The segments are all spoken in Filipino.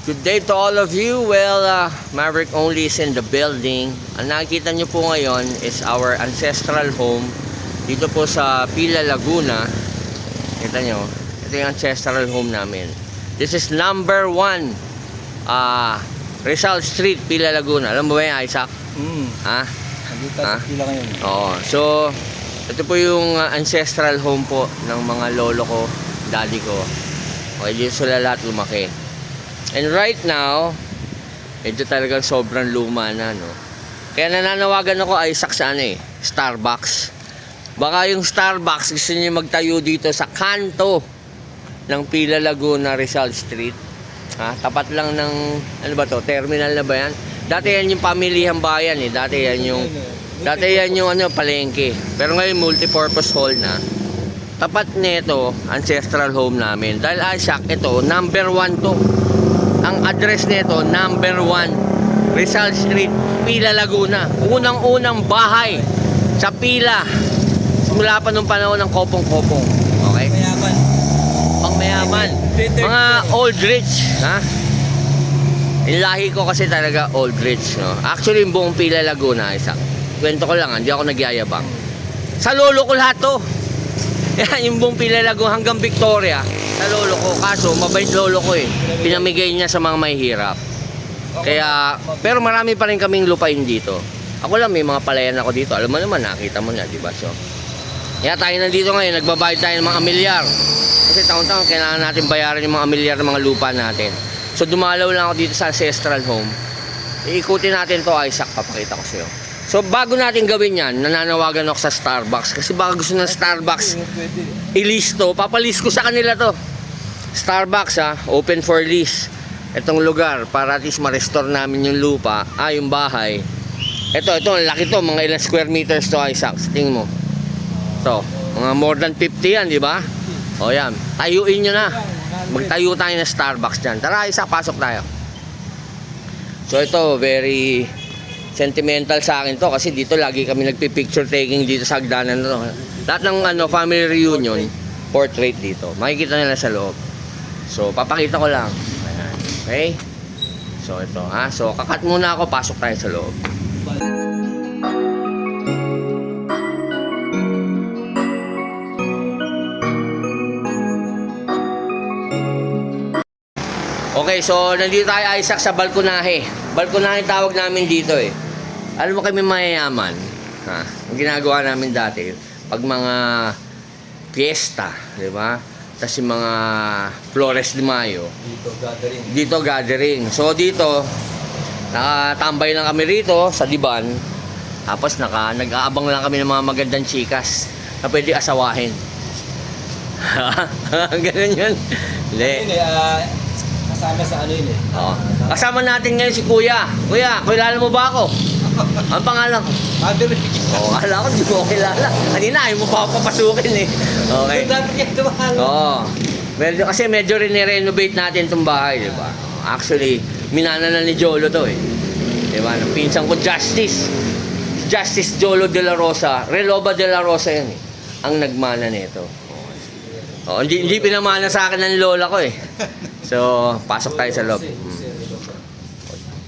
Good day to all of you. Well, Maverick Only is in the building. Ang nakikita nyo po ngayon is our ancestral home dito po sa Pila, Laguna. Kita nyo, ito yung ancestral home namin. This is number 1 Rizal Street, Pila, Laguna. Alam mo ba yan, Isaac? Ha? Nandito sa Pila ngayon. Oo. So, ito po yung ancestral home po ng mga lolo ko, daddy ko. Okay, dito sila lahat lumaki. And right now, medyo talagang sobrang luma na, no? Kaya nananawagan ako, Isaac, sa Starbucks. Baka yung Starbucks gusto niyo magtayo dito sa kanto ng Pila, Laguna, Rizal Street. Ha? Tapat lang ng, ano ba to? Terminal na ba yan? Dati yan yung pamilihang bayan, eh. Dati yan yung palengke. Pero ngayon, multipurpose hall na. Tapat nito, ancestral home namin. Dahil Isaac, ito, number 1 to. Ang address nito, number 1 Rizal Street, Pila, Laguna. Unang-unang bahay sa Pila. Simula pa nung panahon ng kopong-kopong. Okay? Mayaman. Pangmayaman. Mga old rich, ha? Yung lahi ko kasi talaga old rich, no? Actually, yung buong Pila, Laguna, Isaac. Kwento ko lang, hindi ako nagyayabang. Sa lolo ko lahat to. Yan, yung buong Pila, Laguna hanggang Victoria. Sa lolo ko, kaso mabait lolo ko eh. Pinamigay niya sa mga mahihirap. Kaya, pero marami pa rin kaming lupain dito. Ako lang, may mga palayan ako dito. Alam mo naman, nakita mo na, di ba? So, kaya tayo nandito ngayon, nagbabayad tayo ng mga amilyar. Kasi taon-taon, kailangan natin bayaran yung mga amilyar ng mga lupa natin. So, dumalaw lang ako dito sa ancestral home. Iikutin natin to, Isaac, papakita ko sa'yo. So, bago natin gawin yan, nananawagan ako sa Starbucks. Kasi baka gusto ng Starbucks ilisto, papalist ko sa kanila to. Starbucks, open for lease. Itong lugar, para at least ma-restore namin yung lupa, yung bahay. Ito, ang laki to, mga ilang square meters to, Isaac. Tingin mo. Ito, mga more than 50 yan, di ba? O yan, tayuin nyo na. Magtayo tayo ng Starbucks dyan. Tara, Isaac, pasok tayo. So, ito, very sentimental sa akin to kasi dito lagi kami nagpi-picture taking dito sa hagdanan to. Lahat ng family reunion, portrait dito. Makikita nila sa loob. So, papakita ko lang. Ayan. Okay? So, ito, ha? So, kakat muna ako, pasok tayo sa loob. Okay, so nandito tayo, Isaac, sa balkonahe. Balkonahe tawag namin dito eh. Alam mo kami mayayaman, ha? Ang ginagawa namin dati, pag mga fiesta, di ba? Tapos yung mga Flores de Mayo. Dito gathering. So dito, nakatambay lang kami rito sa diban. Tapos nag-aabang lang kami ng mga magandang chikas na pwede asawahin. Ganun yun. Hindi. Kasama sa ano yun eh. Kasama natin ngayon si Kuya. Kuya, kilala mo ba ako? Ang pangalan ko? Maverick. Akala ko di mo kilala. Kanina ayaw mo pa ako papasukin eh. Okay. Dapat niya tumahal. Kasi medyo rin-renovate natin itong bahay, di ba? Actually, minana na ni Jolo to eh. Di ba? Pinsan ko Justice. Justice Jolo de la Rosa. Reloba de la Rosa yan eh. Ang nagmana nito. Hindi pinamana sa akin ng lola ko eh. So, pasok tayo sa loob.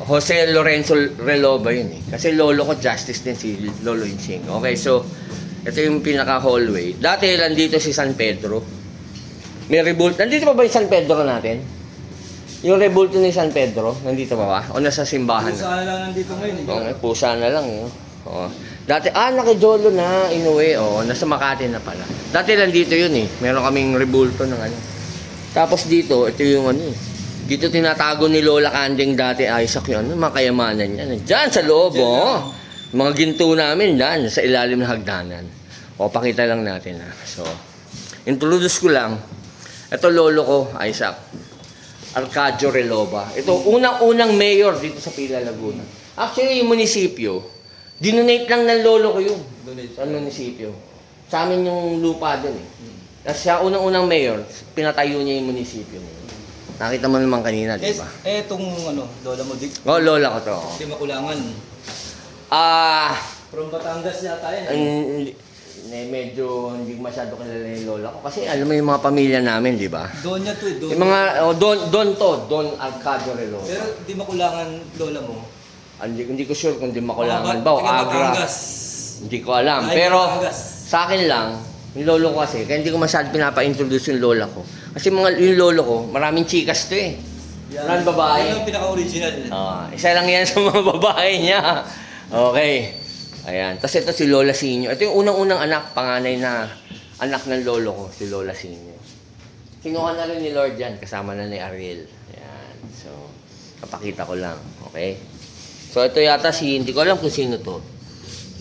Jose Lorenzo Reloba yun eh. Kasi lolo ko Justice din si Lolo Inching. Okay, so ito yung pinaka hallway. Dati nandito si San Pedro. May revolt. Nandito pa ba yung San Pedro natin? Yung revolt ni San Pedro, nandito pa ba? O nasa simbahan Pusa na lang nandito ngayon eh. Okay, pusa na lang. Dati, nakijolo na, inuwi. Nasa Makati na pala. Dati nandito yun eh. Meron kaming rebulto ng ano. Tapos dito, ito yung ano eh. Dito tinatago ni Lola Kanding dati, Isaac yun. Mga kayamanan niya. Diyan sa loob, Mga ginto namin dyan, sa ilalim ng hagdanan. Pakita lang natin, ha. So, introduce ko lang. Ito lolo ko, Isaac. Arcadio Reloba. Ito, unang-unang mayor dito sa Pila, Laguna. Actually, yung munisipyo, dinonate lang ng lolo ko yun. Sa munisipyo. Sa amin yung lupa dun eh. Kasi siya unang-unang mayor, pinatayo niya yung munisipyo niya. Nakita mo naman kanina, di ba? Itong lola mo, Dick. Lola ko to. Kasi Makulangan. From Batangas yata yan. medyo hindi masyado kilala yung lola ko. Kasi alam mo yung mga pamilya namin, di ba? Doon niya to eh. Doon. Yung mga, Don Alcado Relola. Pero di makulangan lola mo. Hindi ko sure kung di makulangan ba o Taga Agra. Batangas. Hindi ko alam. Ay, Pero Batangas. sa akin lang, yung lolo ko kasi, kaya hindi ko masyado pinapa-introduce yung lola ko. Kasi yung lolo ko, maraming chikas to eh. Maraming babae. Yan ang pinaka-original. Isa lang yan sa mga babae niya. Okay. Ayan. Tapos ito si Lola Sinyo. Ito yung unang-unang anak, panganay na anak ng lolo ko, si Lola Sinyo. Kinuha na rin ni Lord yan, kasama na ni Ariel. Ayan. So, kapakita ko lang. Okay? So, ito yata hindi ko alam kung sino to.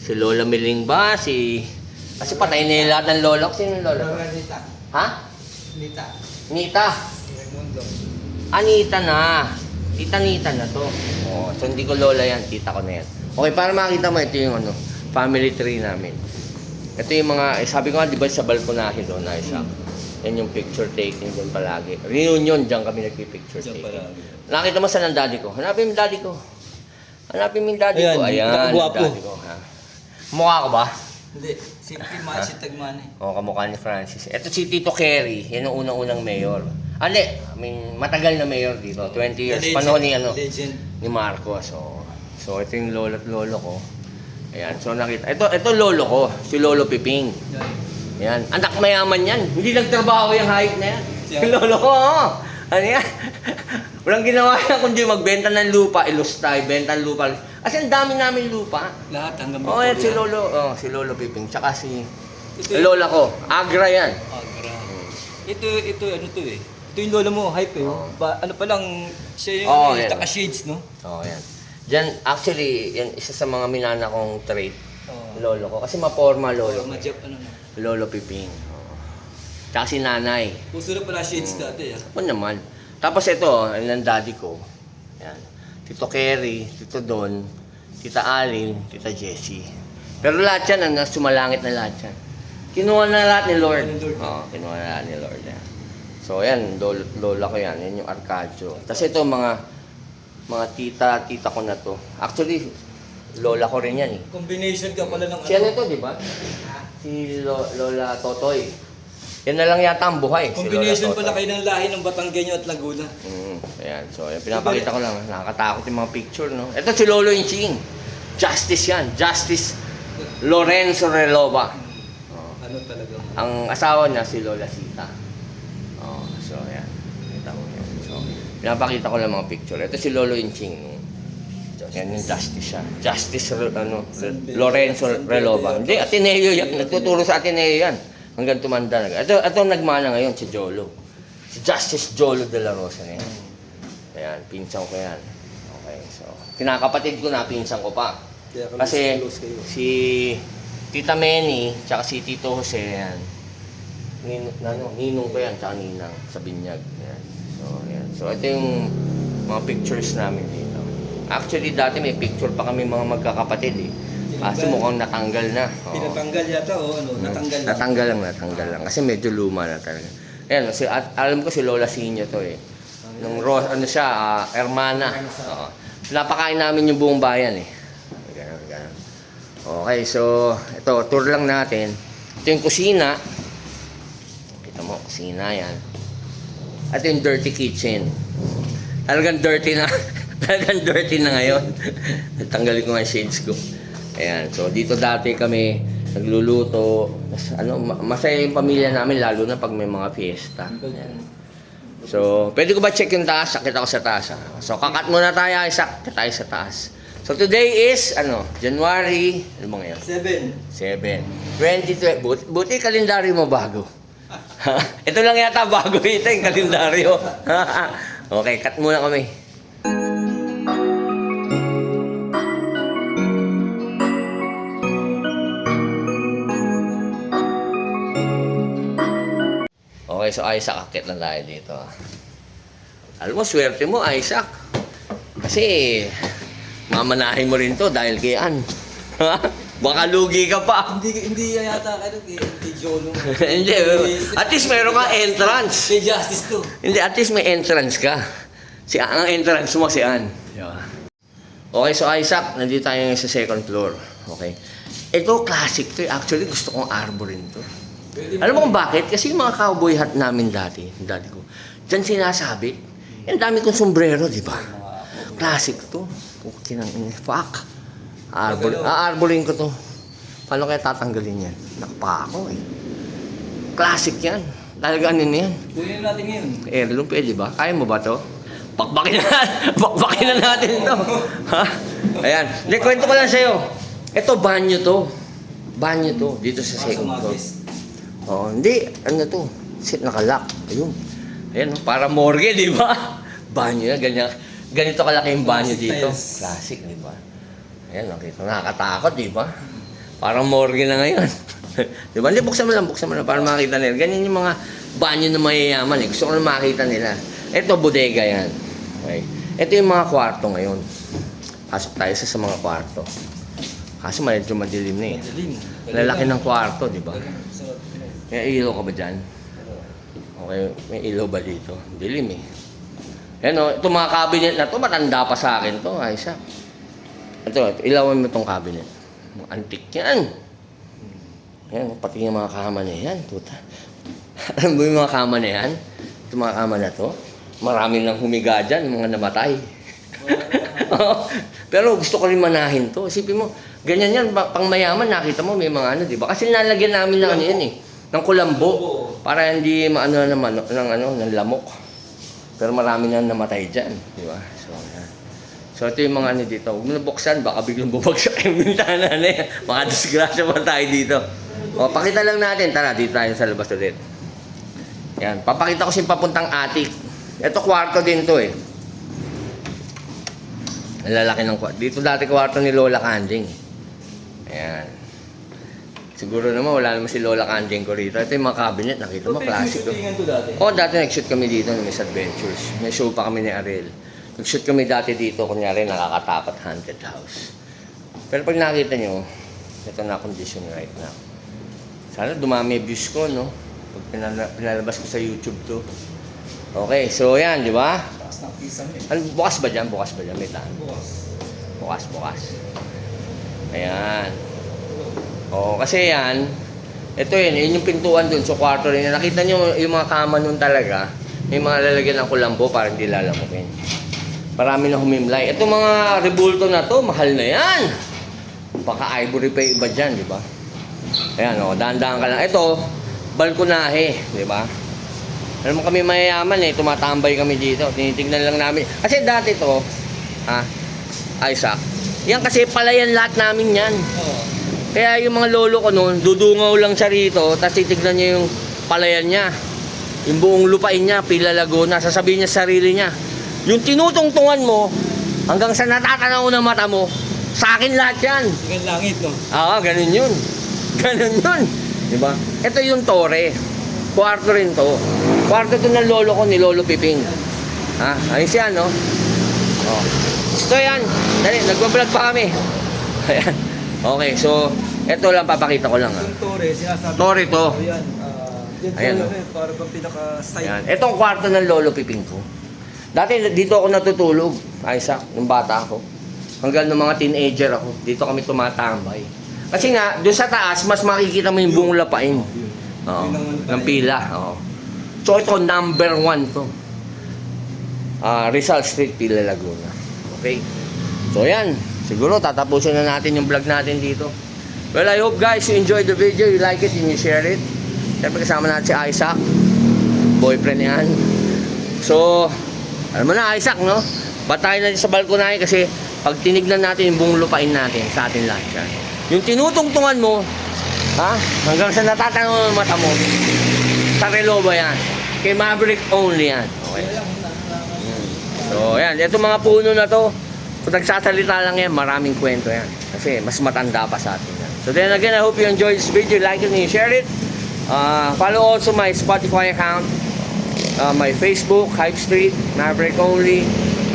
Si Lola Miling ba? Kasi patay na yung lahat ng lola ko. Sino yung lola ko? Nita. Ha? Nita. Nita. Raimundo. Nita na. Nita na to. Oh, so hindi ko lola yan, tita ko na yan. Okay, para makita mo, ito yung family tree namin. Ito yung mga, sabi ko nga, di ba sa balkonahe doon na isa? Yan yung picture taking doon palagi. Reunion, dyan kami nagpipicture Diyan taking. palagi. Nakita mo saan ang daddy ko? Hanapin mo yung daddy ko. Hanapin mo yung daddy ko. Ayan, nakagwapo. yung daddy ko. Ha? Mukha ko ba? Hindi. Si Timasi Tagmani. Oo, kamukha ni Francis. Ito si Tito Kerry, yan ang unang-unang mayor. Matagal na mayor dito, 20 years. Legend. Panahon ni, Legend. ni Marcos. So ito yung lolo at lolo ko. Ayan, so nakita. Ito lolo ko, si Lolo Piping. Ayan, anak mayaman yan. Hindi nagtrabaho yung hayop na yan. Yung lolo ko, ano yan? Walang ginawa yan kundi magbenta ng lupa, ilustay, benta ng lupa. Kasi ang dami namin lupa. Lahat hanggang Yan si Lolo Piping, tsaka si lola ko, Agra yan. Agra. Ito ano to eh. Ito yung lola mo, hype eh. Oo. Ano pa lang, siya yung Yan. taka-shades, no? Yan. Diyan, actually, yan isa sa mga minana kong trait, Oo. lolo ko. Kasi maporma lolo ko. Majap, ano na. Lolo Piping. Tsaka si nanay. Puso na pala shades dati ah. Ako naman. Tapos ito, ang daddy ko. Yan. Tito Kerry, Tito Don, Tita Alin, Tita Jessie. Pero lahat yan, sumalangit na lahat yan. Kinuha na lahat ni Lord. Kinuha na lahat ni Lord. Yan. So yan, lola ko yan. Yan yung Arcadio. Tapos ito, mga tita ko na to. Actually, lola ko rin yan eh. Combination ka pala ng Si ano to, di ba? Si Lola Totoy. Yan na lang yata ang buhay. Combination si Lola pala kayo ng lahi ng Batanggenyo at Laguna. Ayan. So, ayan, pinapakita ko lang. Nakakatakot yung mga picture, no? Ito si Lolo Inching. Justice yan. Justice Lorenzo Relova. Ano talaga? Ang asawa niya si Lola Sita. So, ayan. Kita mo yan. So, pinapakita ko lang mga picture. Ito si Lolo Inching. Yan yung Justice siya. Justice Lorenzo Relova. Hindi, Ateneo yan. Nagtuturo sa Ateneo yan. Hanggang tumanda na. Ito nagmana ngayon, si Jolo. Si Justice Jolo de la Rosa na yan. Ayan, pinsan ko yan. Okay, so, kinakapatid ko na, pinsan ko pa. Kasi si Tita Meni, tsaka si Tito Jose, yan. Ninong ko yan, tsaka Ninang sa Binyag. Yan. So, ito yung mga pictures namin dito. Actually, dati may picture pa kami mga magkakapatid eh. Kasi mukhang natanggal na. Pinatanggal yata o ano? Natanggal lang. Natanggal lang. Kasi medyo luma na talaga. Ayan, alam ko si Lola Sinyo to eh. Nung Hermana. Napakain namin yung buong bayan eh. Ganun. Okay, so ito, tour lang natin. Ito yung kusina. Kita mo, kusina yan. At yung dirty kitchen. Talagang dirty na. Talagang dirty na ngayon. Tanggalin ko nga yung shades ko. Ayan, so dito dati kami nagluluto. Masaya yung pamilya namin lalo na pag may mga fiesta. Ayan. So, pwede ko ba check yung taas? Sakit ako sa taas. So, kakat muna tayo, sakit tayo sa taas. So, today is, January, ano ba ngayon? 7. 2020. Buti kalendaryo mo bago. Ito lang yata bago ito yung kalendaryo. Okay, cut muna kami. Okay, so Isaac, akit na tayo dito. Alam mo, swerte mo, Isaac. Kasi, mamanahin mo rin to dahil kay Ann. Baka lugi ka pa. Hindi yata kay Jolo. Hindi, at least meron kang entrance. Kay Justice to. Hindi, at least may entrance ka. Ang entrance mo si Ann. Okay, so Isaac, nandito tayo sa second floor. Okay. Ito, classic to. Actually, gusto kong arborin to. Pwede Alam mo kung bakit? Kasi yung mga cowboy hat namin dati, dati ko, dyan sinasabi, ang dami kong sombrero, di ba? Classic to. Okay nang fuck. Arborin ko to. Paano kaya tatanggalin yan? Nakapa ako eh. Classic yan. Talaga ano yan? Kunin natin ngayon. Heirloom, pwede ba? Kaya mo ba to? Bakbakin na, bakbakin na natin to. Ha? Ayan. Hindi, kwento ko lang sa'yo. Ito, banyo to. Banyo to. Dito sa second floor. Oo, hindi. Ano to? Sit nakalock. Ayun. Ayan, para morgue, di ba? Banyo na, ganyan. Ganito kalaki yung banyo dito. Classic, di ba? Ayan, nakita. Nakakatakot, di ba? Parang morgue na ngayon. Di ba? Hindi, buksan mo lang para makita nila. Ganyan yung mga banyo na mayayaman eh. Gusto ko na makita nila. Ito, bodega yan. Okay. Ito yung mga kwarto ngayon. Pasok tayo sa mga kwarto. Kasi medyo madilim na eh. Lalaki ng kwarto, di ba? May ilaw ka ba dyan? Okay, may ilaw ba dito? Dilim eh. Yan o, itong mga cabinet na to, matanda pa sa akin to, Isaac. Ito, ilawan mo itong cabinet. Antik yan. Yan, pati yung mga kama na yan, puta. Alam mo yung mga kama na yan? Itong mga kama na to, marami nang humiga dyan, mga namatay. Pero gusto ko rin manahin to. Isipin mo, ganyan yan, pang mayaman, nakita mo, may mga ano, di ba? Kasi nalagyan namin ng ano yan eh, ng kulambo, para hindi maano naman ng lamok. Pero marami na namatay dyan, di ba? So, yan. So, ito yung mga ano dito. Huwag mo nabuksan, baka biglang bubagsak yung bintana na yan. Baka disgrasya pa tayo dito. O, pakita lang natin. Tara, dito tayo sa labas ulit. Yan, papakita ko yung papuntang attic. Ito, kwarto din to eh. Ang lalaki ng kwarto. Dito dati kwarto ni Lola Kanding. Ayan. Siguro naman, wala naman si Lola Kanding ko rito. Ito yung mga cabinet, nakita mo, classic. Oo, dati nag-shoot kami dito ng Miss Adventures. May show pa kami ni Ariel. Nag-shoot kami dati dito, kunyari nakakatakot, haunted house. Pero pag nakita nyo, ito na condition right now. Sana dumami views ko, no? Pag pinalabas ko sa YouTube to. Okay, so yan, di ba? Bukas ba dyan? Bukas ba dyan? May taan. Bukas. Ayan. Oo, kasi yan, ito yun yung pintuan dun sa kwarto rin. Nakita nyo yung mga kama nun talaga, may mga lalagyan ng kulambo para hindi lalamukin. Marami na humimlay. Ito mga rebulto na to, mahal na yan. Baka ivory pa yung iba dyan, di ba? Ayan, o, dahan-dahan ka lang. Ito, balkonahe, di ba? Alam mo kami mayayaman eh, tumatambay kami dito. Tinitignan lang namin. Kasi dati to, Isaac, yan kasi palayan lahat namin yan. Kaya yung mga lolo ko noon, dudungaw lang siya rito, tapos titignan niya yung palayan niya. Yung buong lupain niya, Pila Laguna, sasabihin niya sa sarili niya. Yung tinutungtungan mo, hanggang sa natatanaw ng mata mo, sa akin lahat yan. Hanggang langit, no? Oo, ganun yun. Ganun yun. Diba? Ito yung tore. Kwarto rin to. Kwarto to ng lolo ko, ni Lolo Piping. Ayos yan, no? Oh. So yan, dali, nagbablog pa kami. Ayan. Okay, so, ito lang, papakita ko lang. Yung Tore, sinasabi. Tore to. Ayan, Ayan, Tore, no? para bang pinaka-side. Ayan. Itong kwarto ng Lolo Piping ko. Dati, dito ako natutulog, Isaac, nung bata ako. Hanggang nung mga teenager ako, dito kami tumatambay. Kasi nga, doon sa taas, mas makikita mo yung buong lapain. Oo, ng pila. Oo. So, ito, number 1 to. Rizal Street, Pila Laguna. Okay? So, yan. Siguro, tatapusin na natin yung vlog natin dito. Well, I hope guys, you enjoyed the video, you like it, and you share it. Siyempre, kasama natin si Isaac. Boyfriend yan. So, alam mo na, Isaac, no? Batayin natin sa balkonahe kasi pag tinignan natin yung buong lupain natin, sa atin lahat yan. Yung tinutungtungan mo, hanggang sa natatanaw ng mata mo, sa relo ba yan? Kay Maverick only yan. Okay. So, yan. Ito mga puno na to, kung nagsasalita lang yan, maraming kwento yan. Kasi mas matanda pa sa atin yan. So then again, I hope you enjoyed this video. Like it and share it. Follow also my Spotify account. My Facebook, Hype Street, Maverick Only.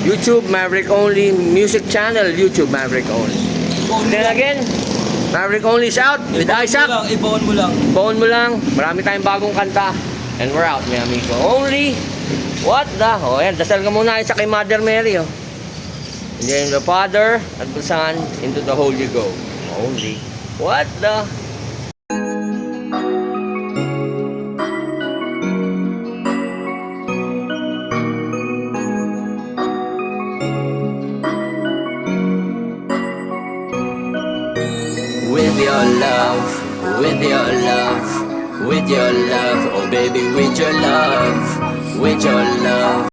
YouTube, Maverick Only. Music channel, YouTube, Maverick Only. Then again, Maverick Only is out with Isaac. Ibaon mo lang. Baon mo lang. Marami tayong bagong kanta. And we're out, mi amigo. Only, what the? Oh, yan. Dasal ka muna Isaac kay Mother Mary, oh. In the name of the Father, and the Son, into the Holy Ghost. Only. What the? With your love, with your love, with your love, oh baby, with your love, with your love.